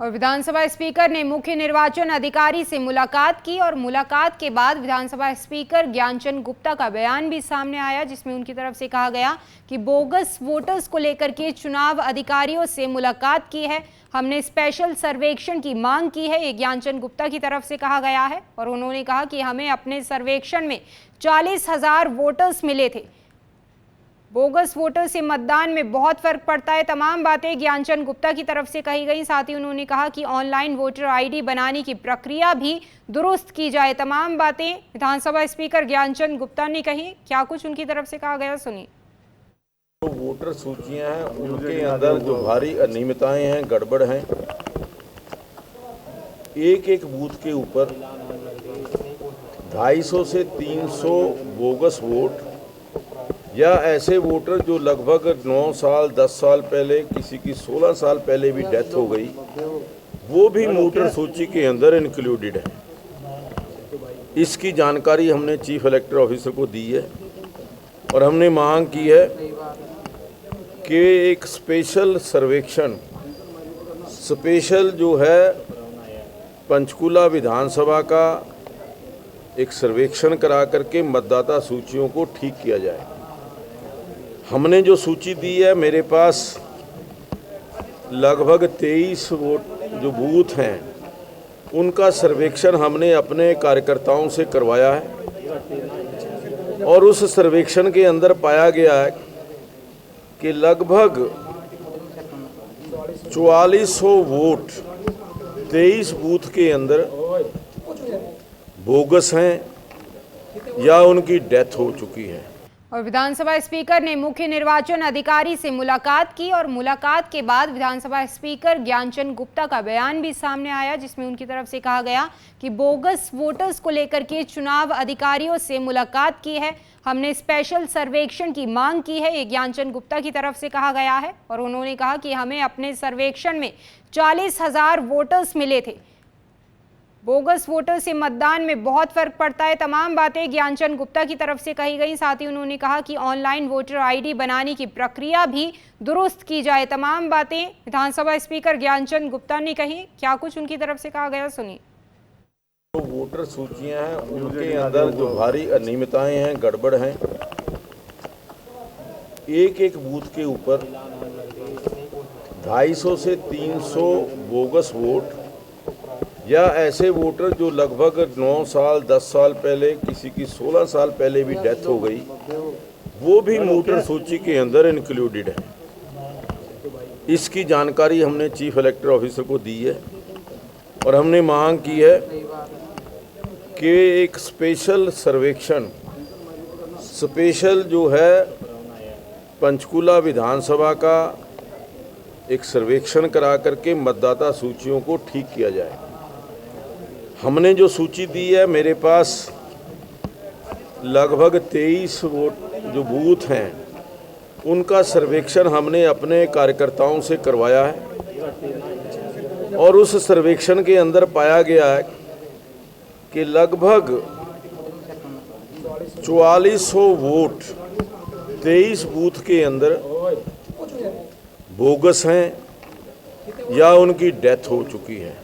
और विधानसभा स्पीकर ने मुख्य निर्वाचन अधिकारी से मुलाकात की और मुलाकात के बाद विधानसभा स्पीकर ज्ञानचंद गुप्ता का बयान भी सामने आया, जिसमें उनकी तरफ से कहा गया कि बोगस वोटर्स को लेकर के चुनाव अधिकारियों से मुलाकात की है, हमने स्पेशल सर्वेक्षण की मांग की है। ये ज्ञानचंद गुप्ता की तरफ से कहा गया है और उन्होंने कहा कि हमें अपने सर्वेक्षण में 40,000 वोटर्स मिले थे। बोगस वोटर से मतदान में बहुत फर्क पड़ता है। तमाम बातें ज्ञानचंद गुप्ता की तरफ से कही गई। साथ ही उन्होंने कहा कि ऑनलाइन वोटर आईडी बनाने की प्रक्रिया भी दुरुस्त की जाए। तमाम बातें विधानसभा स्पीकर ज्ञानचंद गुप्ता ने कही। क्या कुछ उनकी तरफ से कहा गया, सुनिए। तो वोटर सूचियां हैं, उनके अंदर जो भारी अनियमितताएं हैं, गड़बड़ हैं, एक एक बूथ के ऊपर 250 से 300 बोगस वोट या ऐसे वोटर जो लगभग 9 साल 10 साल पहले, किसी की 16 साल पहले भी डेथ हो गई, वो भी वोटर सूची के अंदर इंक्लूडेड है। इसकी जानकारी हमने चीफ इलेक्टोरल ऑफिसर को दी है और हमने मांग की है कि एक स्पेशल सर्वेक्षण, स्पेशल जो है पंचकुला विधानसभा का एक सर्वेक्षण करा करके मतदाता सूचियों को ठीक किया जाए। हमने जो सूची दी है, मेरे पास लगभग 23 वोट जो बूथ हैं, उनका सर्वेक्षण हमने अपने कार्यकर्ताओं से करवाया है और उस सर्वेक्षण के अंदर पाया गया है कि लगभग 4400 वोट 23 बूथ के अंदर बोगस हैं या उनकी डेथ हो चुकी है। और विधानसभा स्पीकर ने मुख्य निर्वाचन अधिकारी से मुलाकात की और मुलाकात के बाद विधानसभा स्पीकर ज्ञानचंद गुप्ता का बयान भी सामने आया, जिसमें उनकी तरफ से कहा गया कि बोगस वोटर्स को लेकर के चुनाव अधिकारियों से मुलाकात की है, हमने स्पेशल सर्वेक्षण की मांग की है। ये ज्ञानचंद गुप्ता की तरफ से कहा गया है और उन्होंने कहा कि हमें अपने सर्वेक्षण में 40,000 वोटर्स मिले थे। बोगस वोटर से मतदान में बहुत फर्क पड़ता है। तमाम बातें ज्ञानचंद गुप्ता की तरफ से कही गई। साथ ही उन्होंने कहा कि ऑनलाइन वोटर आईडी बनाने की प्रक्रिया भी दुरुस्त की जाए। तमाम बातें विधानसभा स्पीकर ज्ञानचंद गुप्ता ने कही। क्या कुछ उनकी तरफ से कहा गया, सुनिए। तो वोटर सूचियां हैं, उनके अंदर जो भारी अनियमितताएं हैं, गड़बड़ हैं, एक एक बूथ के ऊपर 250 से 300 बोगस वोट या ऐसे वोटर जो लगभग 9 साल 10 साल पहले, किसी की 16 साल पहले भी डेथ हो गई, वो भी वोटर सूची के अंदर इंक्लूडेड है। इसकी जानकारी हमने चीफ इलेक्टोरल ऑफिसर को दी है और हमने मांग की है कि एक स्पेशल सर्वेक्षण, स्पेशल जो है पंचकुला विधानसभा का एक सर्वेक्षण करा करके मतदाता सूचियों को ठीक किया जाए। हमने जो सूची दी है, मेरे पास लगभग 23 वोट जो बूथ हैं, उनका सर्वेक्षण हमने अपने कार्यकर्ताओं से करवाया है और उस सर्वेक्षण के अंदर पाया गया है कि लगभग 4400 वोट 23 बूथ के अंदर बोगस हैं या उनकी डेथ हो चुकी है।